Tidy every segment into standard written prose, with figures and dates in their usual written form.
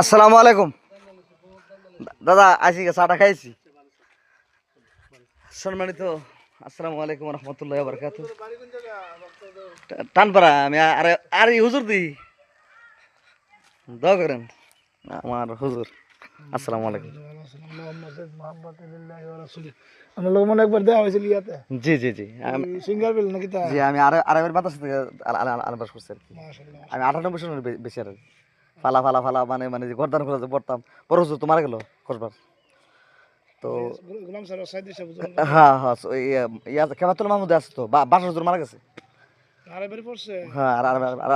আসসালামু আলাইকুম দাদা, আইসি চাটা খাইছি। সম্মানিত আসসালামু আলাইকুম রহমতুল্লাহ বরকাত। টানপাড়া আমি আরে আরে হুজুর দি দোয়া করেন আমার হুজুর। আসসালামু আলাইকুম। জি জি জি জি আমি আরবের বাতাস থেকে আলবাস করছি আর কি। আমি 98 সনের বেশি আর ফালা ফালা ফালা মানে মানে যে গর্দান করে যে পড়তাম, বড় হুজুর তো মারা গেল কসবার। তো হ্যাঁ হ্যাঁ ইয়া কেমাতুল মাহমুদ আছে তো, বাসা হুজুর মারা গেছে। হ্যাঁ আর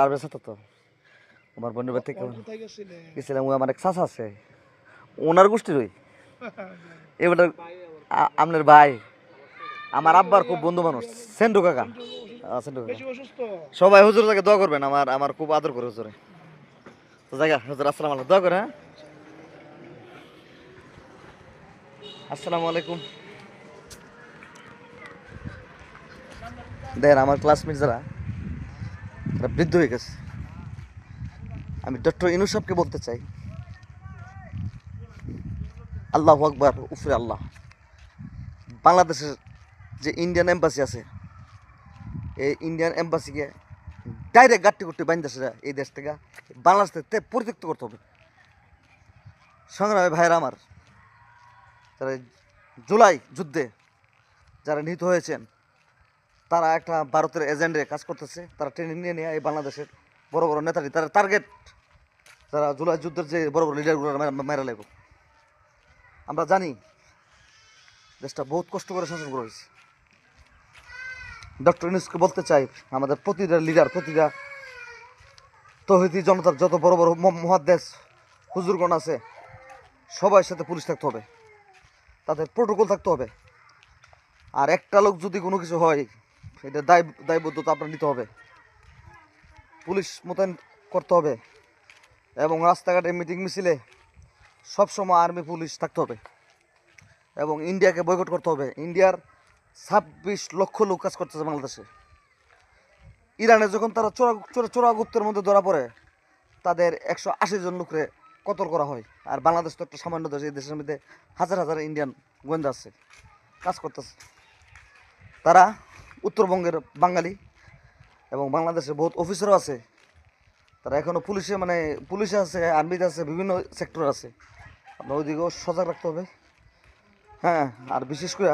আরবের সাথে তো আমার বোনের বাড়ি থেকে গেছিলাম। ওই আমার এক চাচা আছে, ওনার গোষ্ঠীর ওই এবার আপনার ভাই আমার আব্বার খুব বন্ধু মানুষ, সেন্টু কাকা। সেন্টু কাকা সবাই হুজুর তাকে দোয়া করবেন, আমার আমার খুব আদর করে হুজুরে। তো জায়গা হুজুর আসসালামু আলাইকুম, দোয়া করে। হ্যাঁ আসসালামু আলাইকুম। দেখেন আমার ক্লাসমেট যারা তারা বৃদ্ধ হয়ে গেছে, আমি ডক্টর ইনু সাহেবকে বলতে চাই, আল্লাহ আকবার উফরে আল্লাহ। বাংলাদেশের যে ইন্ডিয়ান এম্বাসি আছে, এই ইন্ডিয়ান এম্বাসিকে ডাইরেক্ট গাট্টি করতে বাংলাদেশে এই দেশ থেকে বাংলাদেশ থেকে পরিত্যক্ত করতে হবে। সংগ্রামী ভাইয়েরা আমার, যারা জুলাই যুদ্ধে যারা নিহত হয়েছেন, তারা একটা ভারতের এজেন্ডে কাজ করতেছে। তারা ট্রেনিং নিয়ে নিয়ে এই বাংলাদেশের বড় বড় নেতারি, তারা টার্গেট যারা জুলাই যুদ্ধের যে বড় বড় লিডারগুলো মেরা লাগবে। আমরা জানি দেশটা বহুত কষ্ট করে শাসন করা হয়েছে। ডক্টর ইউনূসকে বলতে চাই, আমাদের প্রতিটা লিডার, প্রতিটা তৌহিদি জনতার যত বড় বড় মহাদেশ হুজুরগণ আছে, সবার সাথে পুলিশ থাকতে হবে, তাদের প্রোটোকল থাকতে হবে। আর একটা লোক যদি কোনো কিছু হয়, এটা দায়বদ্ধতা আপনার নিতে হবে, পুলিশ মোতায়েন করতে হবে। এবং রাস্তাঘাটে মিটিং মিছিলে সবসময় আর্মি পুলিশ থাকতে হবে। এবং ইন্ডিয়াকে বয়কট করতে হবে। ইন্ডিয়ার 26 লক্ষ লোক কাজ করতেছে বাংলাদেশে। ইরানে যখন তারা চোরাগুপ্তের মধ্যে ধরা পড়ে, তাদের 180 জন লোকরে কতল করা হয়। আর বাংলাদেশ তো একটা সামান্য দেশ, এই দেশের মধ্যে হাজার হাজার ইন্ডিয়ান গোয়েন্দা আছে, কাজ করতেছে। তারা উত্তরবঙ্গের বাঙালি এবং বাংলাদেশে বহুত অফিসারও আছে, তারা এখনও পুলিশে মানে পুলিশে আছে, আর্মিতে আছে, বিভিন্ন সেক্টর আছে। আপনার ওইদিকেও সজাগ রাখতে হবে। হ্যাঁ, আর বিশেষ করে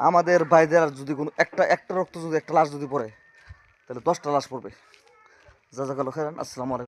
আমাদের ভাইদের যদি কোনো একটা রক্ত যদি একটা লাশ যদি পড়ে, তাহলে 10টা লাশ পড়বে। জাযাকাল্লাহু খাইরান। আসসালামু আলাইকুম।